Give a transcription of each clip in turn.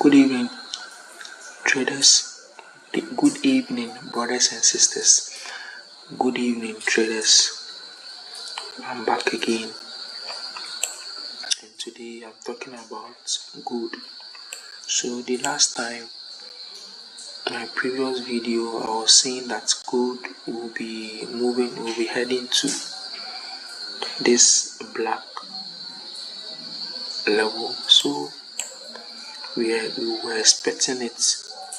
Good evening, traders. Good evening, brothers and sisters. Good evening, traders. I'm back again, and today I'm talking about gold. So the last time, my previous video, I was saying that gold will be heading to this black level. So we were expecting it.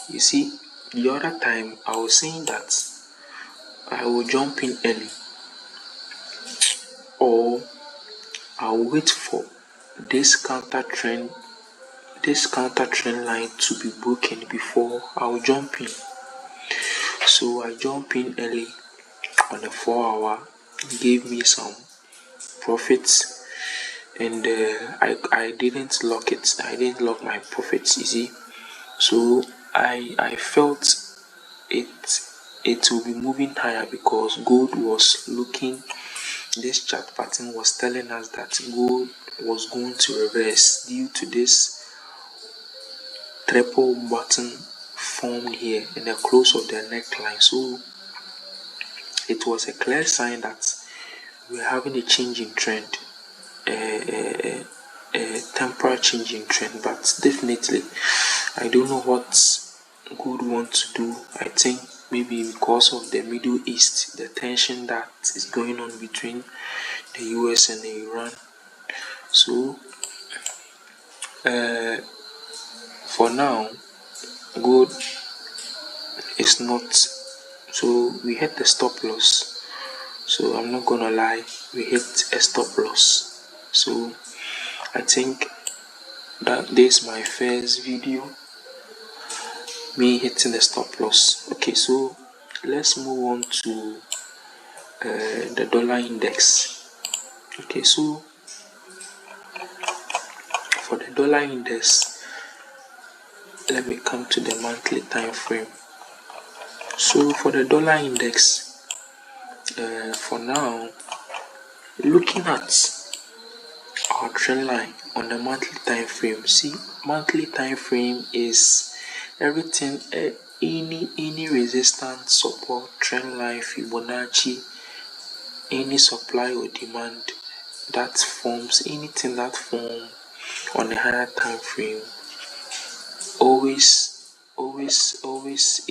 You see, the other time I was saying that I will jump in early, or I'll wait for this counter trend line to be broken before I'll jump in. So I jump in early on the 4 hour, gave me some profits, and I didn't lock it. I didn't lock my profits, you see. So I felt it will be moving higher because gold was looking. This chart pattern was telling us that gold was going to reverse due to this triple bottom formed here in the close of the neckline. So it was a clear sign that we're having a change in trend, a temporary change in trend. But definitely, I don't know what gold wants to do. I think maybe because of the Middle East, the tension that is going on between the US and Iran. So for now, gold is not. So we hit the stop loss. So I'm not gonna lie, we hit a stop loss. So I think that this is my first video, me hitting the stop loss. Okay, so let's move on to the dollar index. Okay, so for the dollar index, let me come to the monthly time frame. So for the dollar index, for now, looking at our trend line on the monthly time frame. See, monthly time frame is everything, any resistance, support, trend line, Fibonacci, any supply or demand that forms, anything that form on a higher time frame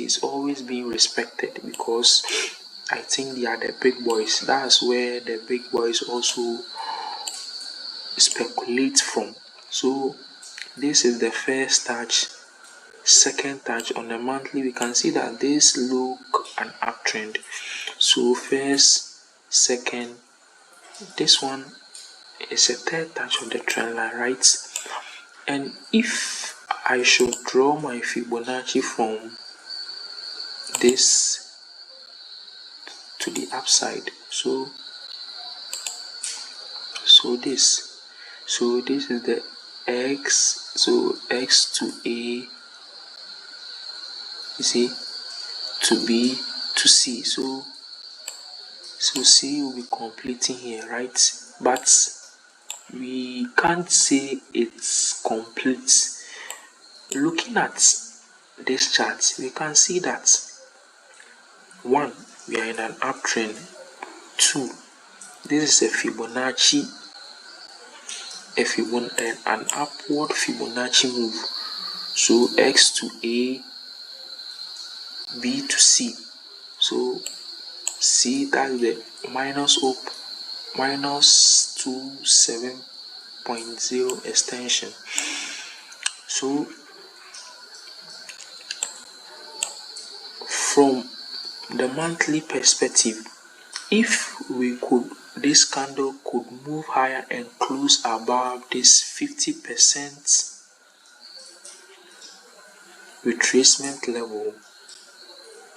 is always being respected, because I think they are the big boys. That's where the big boys also speculate from. So this is the first touch. Second touch on the monthly, we can see that this look an uptrend. So first, second, this one is a third touch of the trend line, right? And if I should draw my Fibonacci from this to the upside, so this is the X, so X to A, you see, to B to C, so C will be completing here, right? But we can't say it's complete. Looking at this chart, we can see that 1, we are in an uptrend. 2, this is a Fibonacci, an upward Fibonacci move. So X to A, B to C. So C, that's the minus 27.0 extension. So from the monthly perspective, if this candle could move higher and close above this 50% retracement level,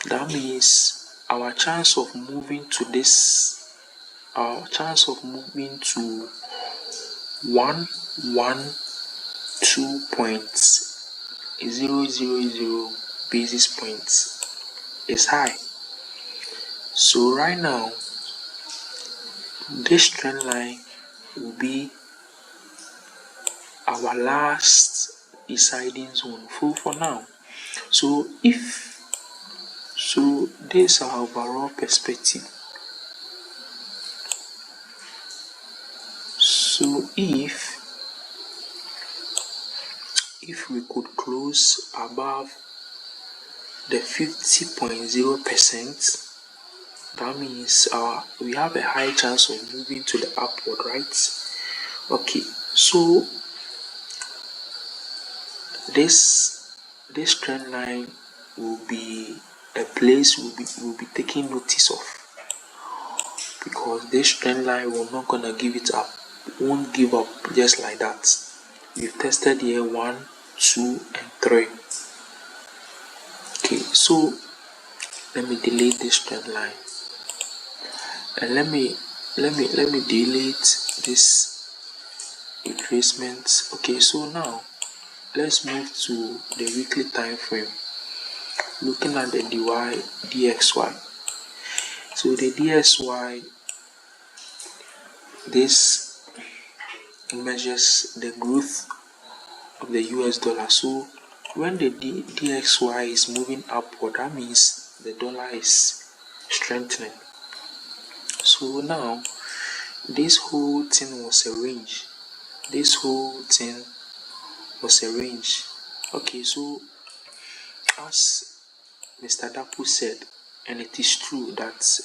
that means our chance of moving to 112.000 basis points is high. So right now, this trend line will be our last deciding zone for now. So this is our overall perspective. So if we could close above the 50.0%, that means we have a high chance of moving to the upward, right? Okay, so this trend line will be a place we'll be taking notice of, because this trend line, we're not gonna give it up, won't give up just like that. We've tested here 1, 2 and 3. Okay, so let me delete this trend line, and let me delete this retracement. Okay, so now let's move to the weekly time frame, looking at the DXY. So the DXY, this measures the growth of the US dollar. So when the DXY is moving upward, that means the dollar is strengthening. So now this whole thing was a range. Okay, so as Mr. Dapu said, and it is true, that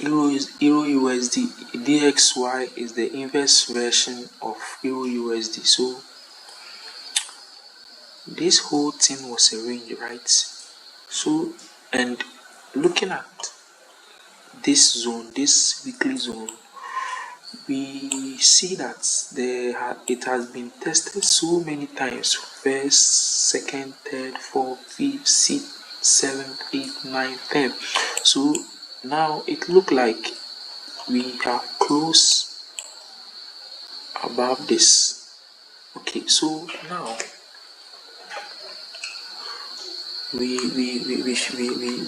Euro USD DXY is the inverse version of Euro USD. So this whole thing was a range, right? So, and looking at this zone, this weekly zone, we see that it has been tested so many times: first, second, third, fourth, fifth, sixth, seventh, eighth, ninth, 10th. So now it looked like we are close above this. Okay, so now we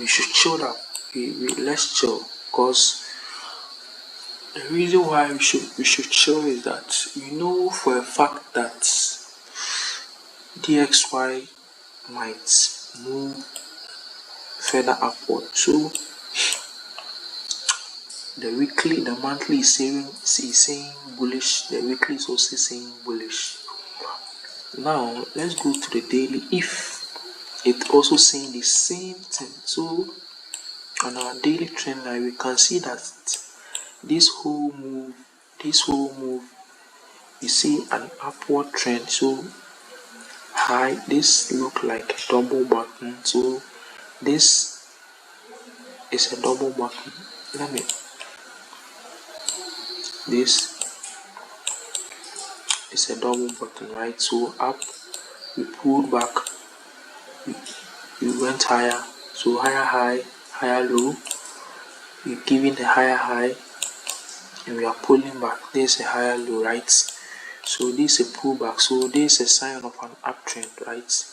should chill out. Let's chill, because the reason why we should chill is that we know for a fact that DXY might move further upward. So the monthly is saying bullish, the weekly is also saying bullish. Now let's go to the daily. If it's also saying the same thing, so on our daily trend line, we can see that this whole move, you see an upward trend. So high, this look like a double button. So this is a double button. This is a double button, right? So up, we pulled back, we went higher. So higher high, higher low. We're giving the higher high, and we are pulling back. There's a higher low, right? So this is a pullback. So this is a sign of an uptrend, right?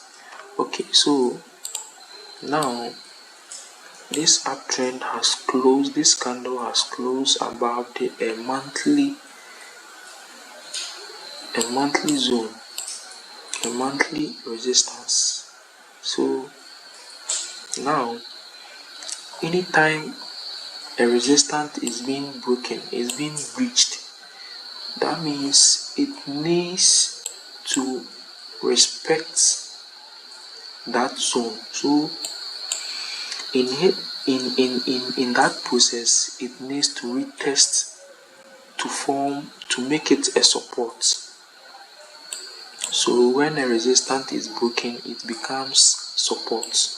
Okay, so now this uptrend has closed. This candle has closed above a monthly zone, a monthly resistance. So now anytime a resistance is being broken, is being breached, that means it needs to respect that zone. So in that process, it needs to retest to make it a support. So when a resistance is broken, it becomes support.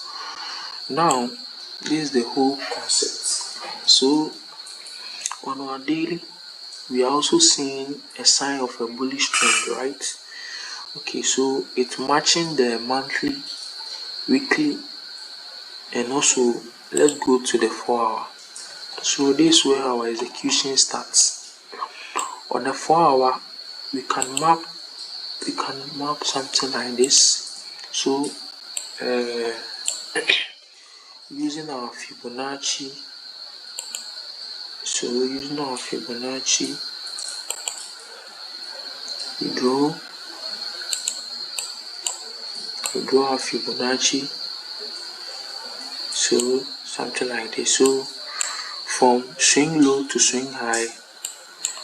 Now this is the whole concept. So on our daily, we are also seeing a sign of a bullish trend, right? Okay, so it's matching the monthly, weekly, and also let's go to the 4-hour. So this is where our execution starts. On the 4-hour, we can map something like this. So using our Fibonacci, we draw you draw a Fibonacci, so something like this. So from swing low to swing high,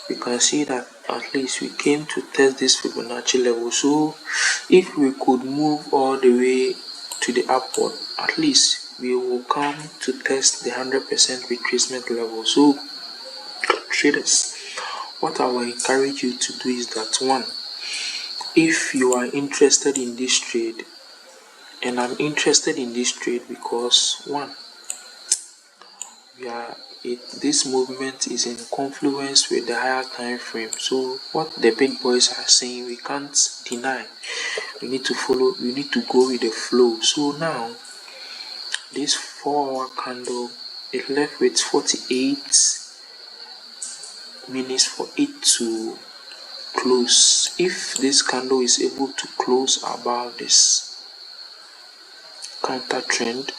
we can see that at least we came to test this Fibonacci level. So if we could move all the way to the upward, at least we will come to test the 100% retracement level. So traders, what I will encourage you to do is that, one, if you are interested in this trade, and I'm interested in this trade because, one, this movement is in confluence with the higher time frame. So what the big boys are saying, we can't deny. We need to follow, we need to go with the flow. So now this 4-hour candle, it left with 48 minutes for it to close. If this candle is able to close above this counter trend,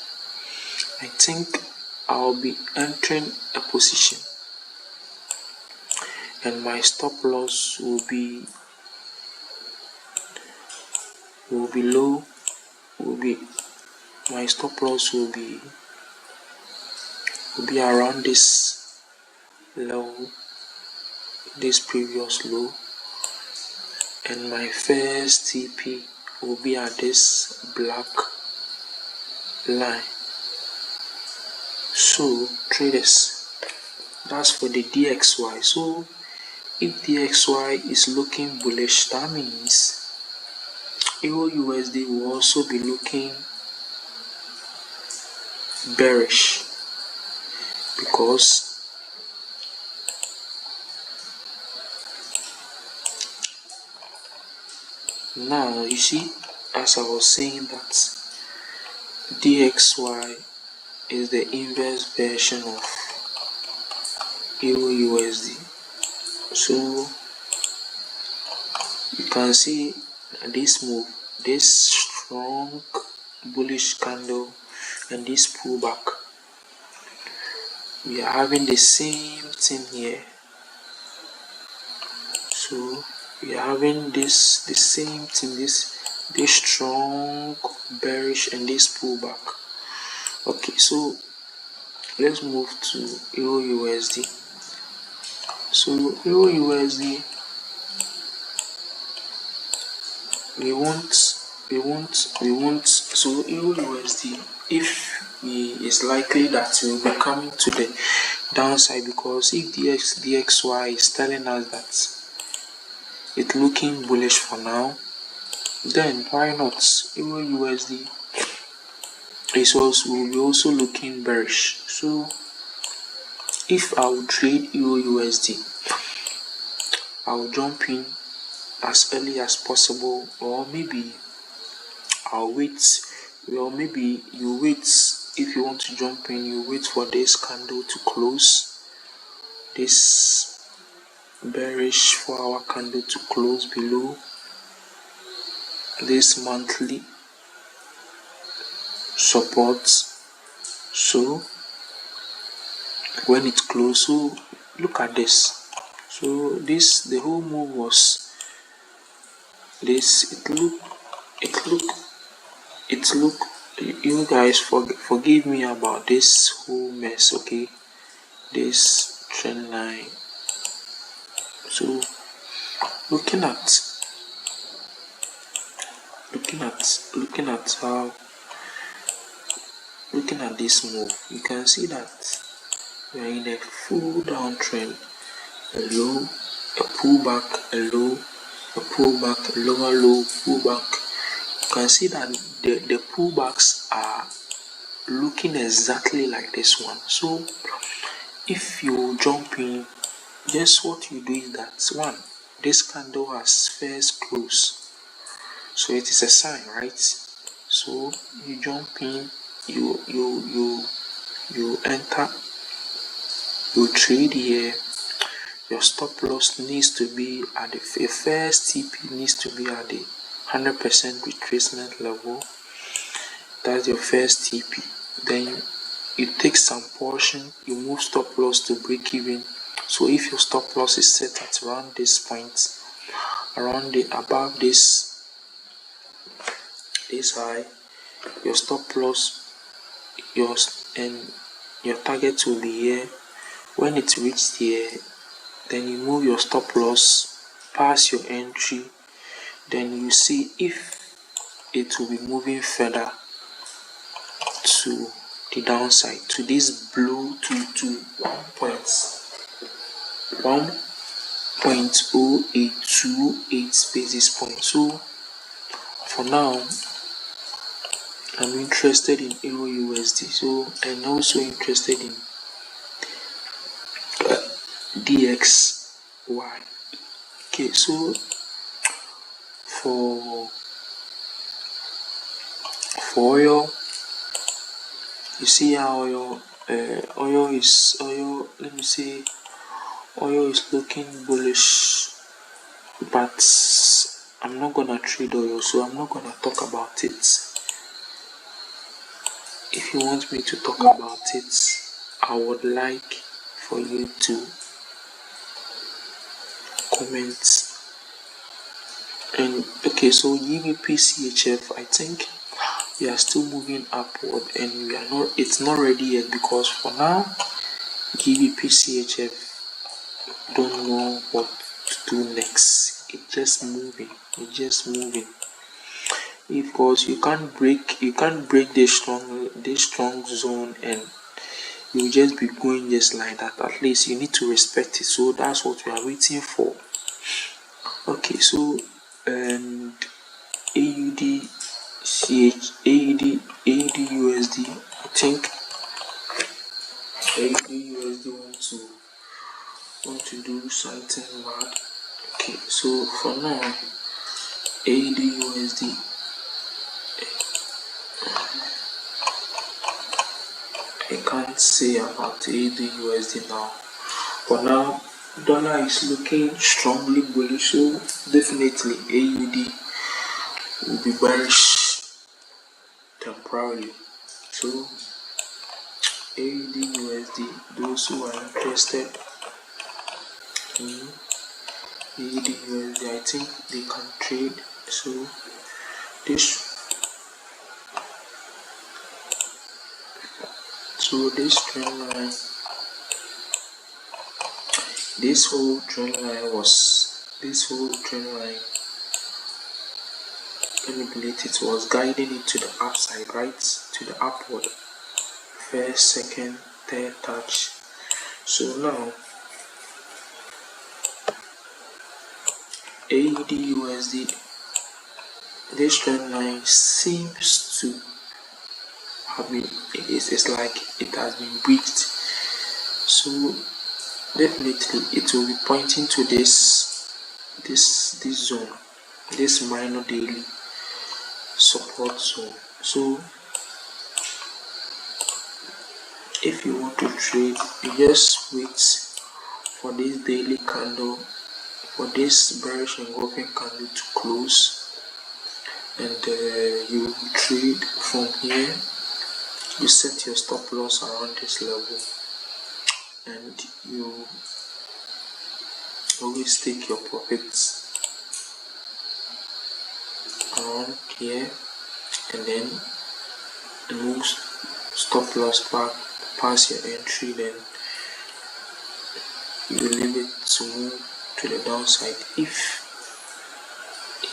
I think I'll be entering a position, and my stop loss will be low. My stop loss will be around this level, this previous low, and my first TP will be at this black line. So traders, that's for the DXY. So if DXY is looking bullish, that means EURUSD will also be looking bearish, because now you see, as I was saying, that DXY is the inverse version of EURUSD. So you can see this move, this strong bullish candle, and this pullback. We are having the same thing here. So we are having the same thing, this strong bearish and this pullback. Okay, so let's move to EURUSD. So EURUSD, we want. So EURUSD, if it's likely that we will be coming to the downside, because if DXY is telling us that it's looking bullish for now, then why not? EURUSD will be also looking bearish. So if I will trade EURUSD, I will jump in as early as possible, or maybe I'll wait. Well, maybe you wait. If you want to jump in, you wait for this candle to close, this bearish 4-hour candle to close below this monthly support. So when it closes, so look at this. So the whole move was this. It look. You guys forgive me about this whole mess, okay? This trend line. So looking at this move, you can see that we are in a full downtrend. A low, a pullback, a low, a pullback, a lower low, pullback. You can see that the pullbacks are looking exactly like this one. So if you jump in, just what you do is that, one, this candle has first closed, so it is a sign, right? So you jump in, you enter, you trade here. Your stop loss needs to be at the first TP needs to be at the 100% retracement level. That's your first TP. Then you take some portion, you move stop loss to break even. So if your stop loss is set at around this point, above this this high, your stop loss, and your target will be here. When it reaches here, then you move your stop loss past your entry, then you see if it will be moving further to the downside, to this blue, to 1.0828 basis points. So for now, I'm interested in EURUSD, so I'm also interested in DXY. Okay, so for oil, you see how oil let me say oil is looking bullish, but I'm not gonna trade oil, so I'm not gonna talk about it. If you want me to talk about it, I would like for you to comment. And okay, so GBP CHF, I think we are still moving upward, and it's not ready yet, because for now GBP CHF don't know what to do next. It's just moving. Because you can't break this strong zone, and you just be going just like that. At least you need to respect it. So that's what we are waiting for. Okay, so and AUD USD, I think AUD USD want to do something mad. Okay, so for now, AUD USD, I can't say about AUD USD now. For now, dollar is looking strongly bullish, so definitely AUD will be bearish temporarily. So AUD USD, those who are interested in AUD USD, I think they can trade. So this trend line, this whole trend line, it was guiding it to the upside, right? To the upward. First, second, third touch. So now AUD USD, this trend line seems to have been, it's like it has been breached. So definitely it will be pointing to this zone, this minor daily support zone. So if you want to trade, you just wait for this daily candle, for this bearish engulfing candle to close, and you trade from here. You set your stop loss around this level, and you always take your profits around here, and then move stop loss back past your entry. Then you leave it to move to the downside if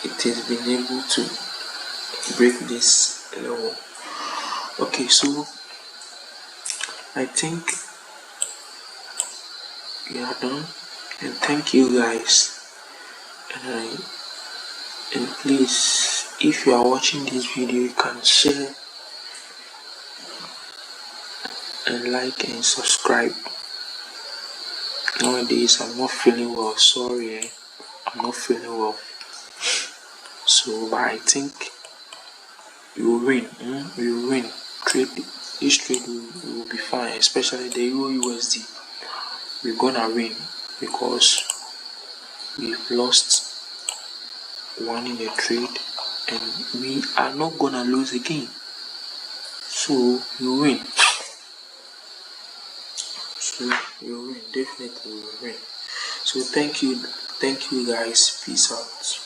it has been able to break this level. Okay, so I think we are done, and thank you guys. And please, if you are watching this video, you can share and like and subscribe. Nowadays I'm not feeling well, sorry, I'm not feeling well. So but I think you will win. You will win. This trade will be fine, especially the EURUSD. We're gonna win, because we've lost one in a trade, and we are not gonna lose again. So you win. So you win, definitely you win. So thank you guys, peace out.